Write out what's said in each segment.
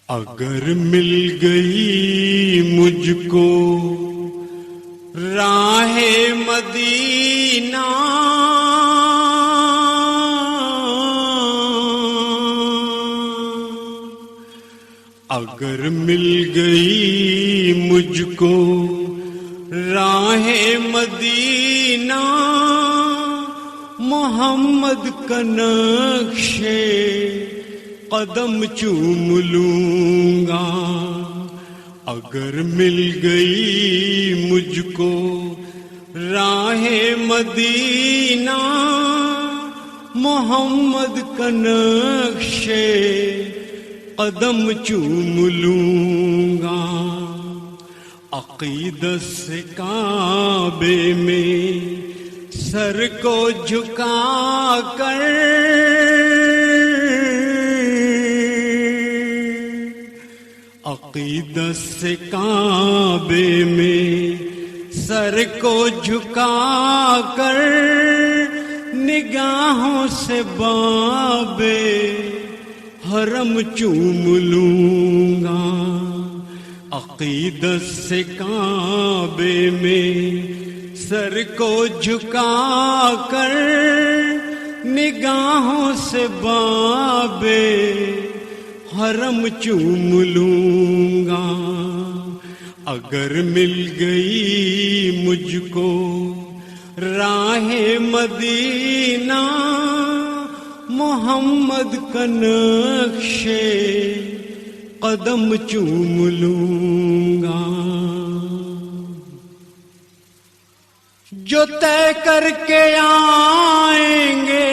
اگر مل گئی مجھ کو راہ مدینہ اگر مل گئی مجھ کو راہ مدینہ محمد کا نقش قدم چوم لوں گا. اگر مل گئی مجھ کو راہ مدینہ محمد کا نقش قدم چوم لوں گا. عقیدت سے کعبے میں سر کو جھکا کر عقیدت سے کعبے میں سر کو جھکا کر نگاہوں سے باب حرم چوم لوں گا. عقیدت سے کعبے میں سر کو جھکا کر نگاہوں سے باب حرم چوم لوں گا. اگر مل گئی مجھ کو راہ مدینہ محمد کا نقش قدم چوم لوں گا. جو طے کر کے آئیں گے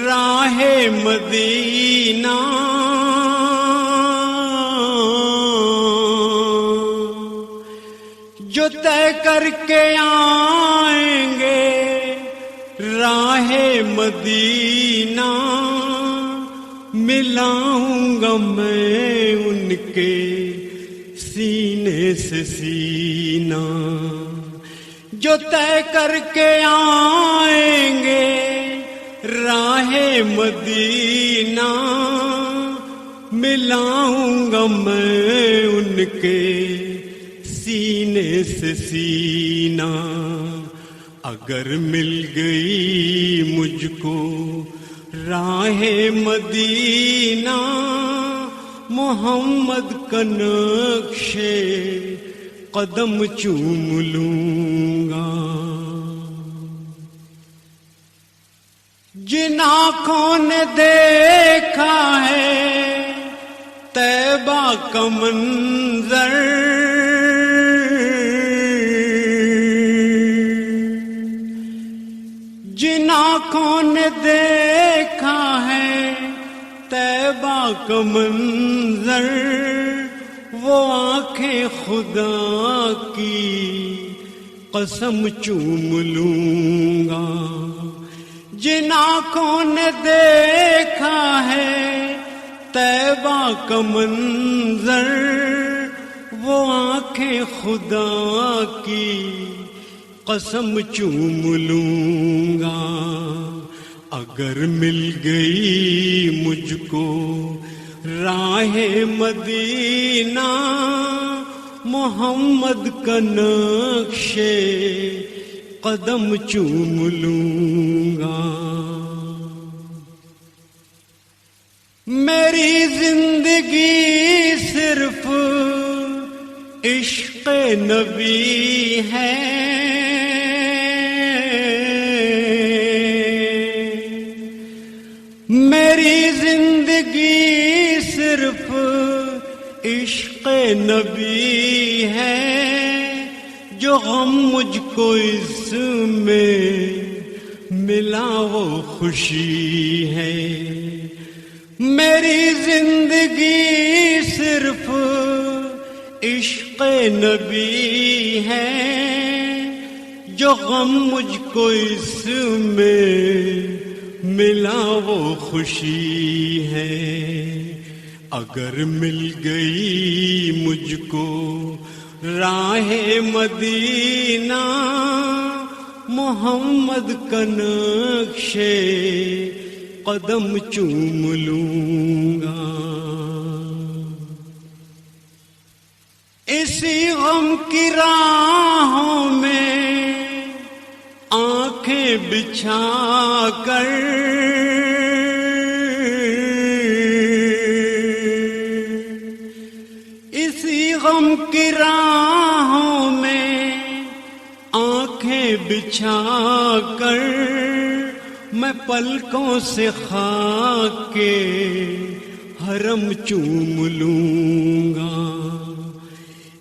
راہ مدینہ جو طے کر کے آئیں گے راہ مدینہ ملاؤں گا میں ان کے سینے سے سینہ. جو طے کر کے آئیں گے راہ مدینہ ملاؤں گا میں ان کے سینے سے سینہ. اگر مل گئی مجھ کو راہ مدینہ محمد کا نقش قدم چوم لوں گا. جن آنکھوں نے دیکھا ہے طیبہ کا منظر جن آنکھوں نے دیکھا ہے طیبہ کا منظر وہ آنکھیں خدا کی قسم چوم لوں گا. جن آنکھوں نے دیکھا ہے طیبہ کا منظر وہ آنکھیں خدا کی قسم چوم لوں گا. اگر مل گئی مجھ کو راہ مدینہ محمد کا نقش قدم چوم لوں گا. میری زندگی صرف عشق نبی ہے میری زندگی صرف عشق نبی ہے. جو غم مجھ کو اس میں ملا وہ خوشی ہے. میری زندگی صرف عشق نبی ہے. جو غم مجھ کو اس میں ملا وہ خوشی ہے. اگر مل گئی مجھ کو راہ مدینہ محمد کا نقش قدم چوم لوں گا. کی راہوں میں آنکھیں بچھا کر اسی غم کی راہوں میں آنکھیں بچھا کر میں پلکوں سے خاک کے حرم چوم لوں گا.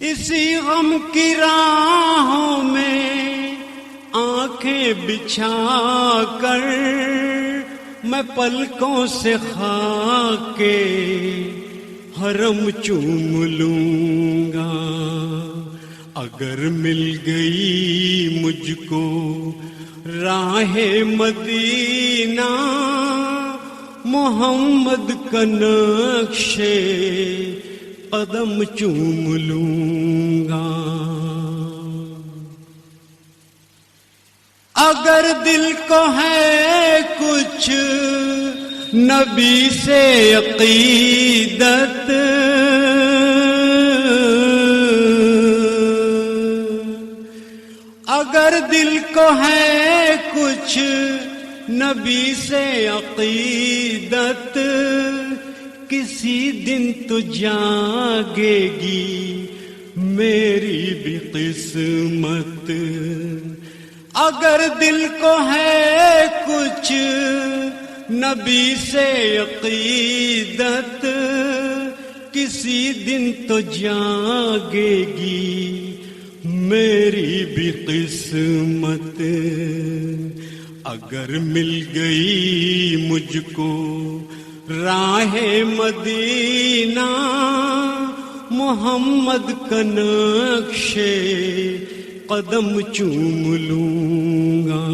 اسی غم کی راہوں میں آنکھیں بچھا کر میں پلکوں سے خاک کے حرم چوم لوں گا. اگر مل گئی مجھ کو راہ مدینہ محمد کا نقش قدم چوم لوں گا. اگر دل کو ہے کچھ نبی سے عقیدت اگر دل کو ہے کچھ نبی سے عقیدت کسی دن تو جاگے گی میری بھی قسمت. اگر دل کو ہے کچھ نبی سے عقیدت کسی دن تو جاگے گی میری بھی قسمت. اگر مل گئی مجھ کو راہ مدینہ محمد کا نقش قدم چوم لوں گا.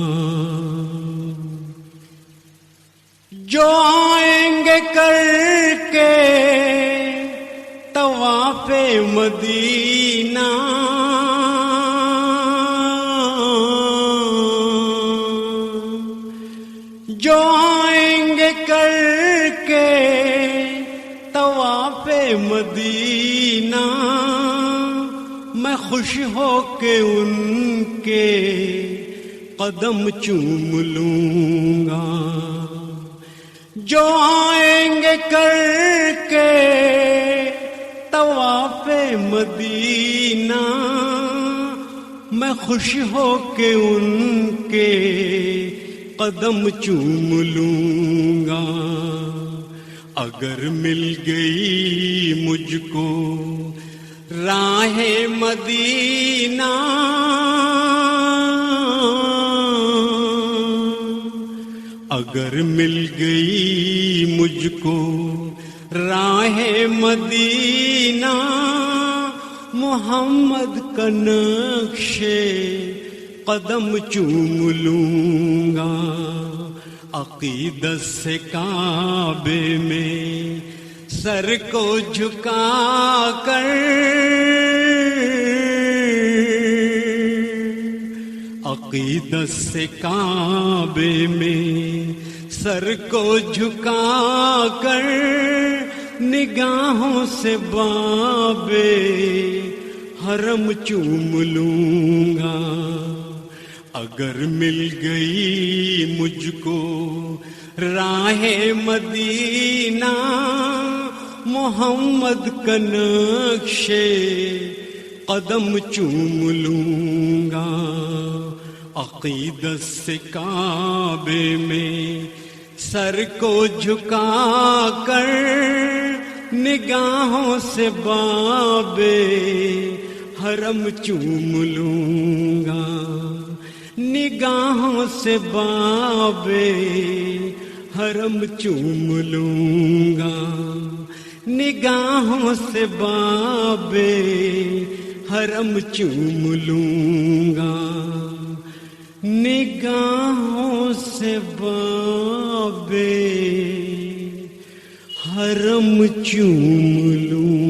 جو آئیں گے کر کے طواف مدینہ جو آئیں گے کر کے طواف مدینہ میں خوش ہو کے ان کے قدم چوم لوں گا. جو آئیں گے کر کے طواف مدینہ میں خوش ہو کے ان کے قدم چوم لوں گا. اگر مل گئی مجھ کو راہ مدینہ اگر مل گئی مجھ کو راہ مدینہ محمد کا نقش قدم چوم لوں گا. عقیدت سے کعبے میں سر کو جھکا کر عقیدت سے کعبے میں سر کو جھکا کر نگاہوں سے بابے حرم چوم لوں گا. اگر مل گئی مجھ کو راہ مدینہ محمد کا نقش قدم چوم لوں گا. عقیدت سے کعبے میں سر کو جھکا کر نگاہوں سے بابے حرم چوم لوں گا. نگاہوں سے بابے حرم چوم لوں گا. نگاہوں سے بابے حرم چوم لوں گا. نگاہوں سے بابے حرم چوم لوں